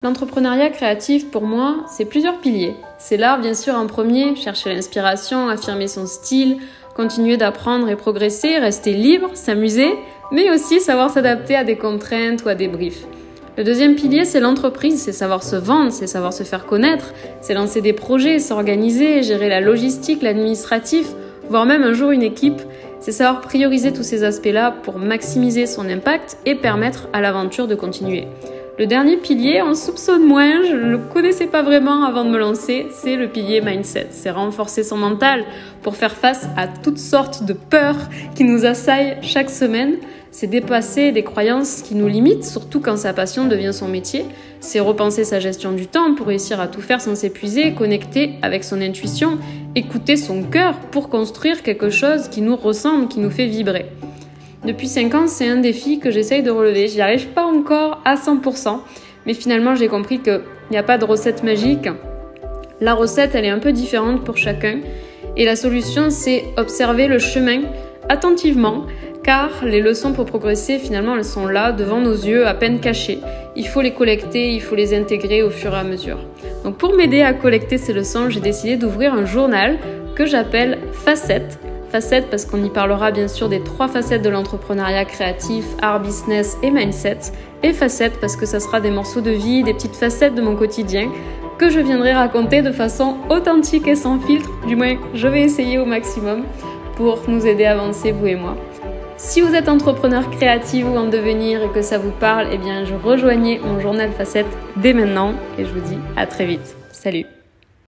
L'entrepreneuriat créatif, pour moi, c'est plusieurs piliers. C'est l'art, bien sûr, en premier, chercher l'inspiration, affirmer son style, continuer d'apprendre et progresser, rester libre, s'amuser, mais aussi savoir s'adapter à des contraintes ou à des briefs. Le deuxième pilier, c'est l'entreprise, c'est savoir se vendre, c'est savoir se faire connaître, c'est lancer des projets, s'organiser, gérer la logistique, l'administratif, voire même un jour une équipe. C'est savoir prioriser tous ces aspects-là pour maximiser son impact et permettre à l'aventure de continuer. Le dernier pilier, on le soupçonne moins, je ne le connaissais pas vraiment avant de me lancer, c'est le pilier mindset. C'est renforcer son mental pour faire face à toutes sortes de peurs qui nous assaillent chaque semaine. C'est dépasser des croyances qui nous limitent, surtout quand sa passion devient son métier. C'est repenser sa gestion du temps pour réussir à tout faire sans s'épuiser, connecter avec son intuition, écouter son cœur pour construire quelque chose qui nous ressemble, qui nous fait vibrer. Depuis 5 ans, c'est un défi que j'essaye de relever. J'y arrive pas encore à 100%, mais finalement, j'ai compris qu'il n'y a pas de recette magique. La recette, elle est un peu différente pour chacun. Et la solution, c'est observer le chemin attentivement, car les leçons pour progresser, finalement, elles sont là, devant nos yeux, à peine cachées. Il faut les collecter, il faut les intégrer au fur et à mesure. Donc pour m'aider à collecter ces leçons, j'ai décidé d'ouvrir un journal que j'appelle Facettes. Facettes parce qu'on y parlera bien sûr des 3 facettes de l'entrepreneuriat créatif, art, business et mindset. Et facettes parce que ça sera des morceaux de vie, des petites facettes de mon quotidien que je viendrai raconter de façon authentique et sans filtre. Du moins, je vais essayer au maximum pour nous aider à avancer, vous et moi. Si vous êtes entrepreneur créatif ou en devenir et que ça vous parle, eh bien, rejoignez mon journal Facettes dès maintenant et je vous dis à très vite. Salut!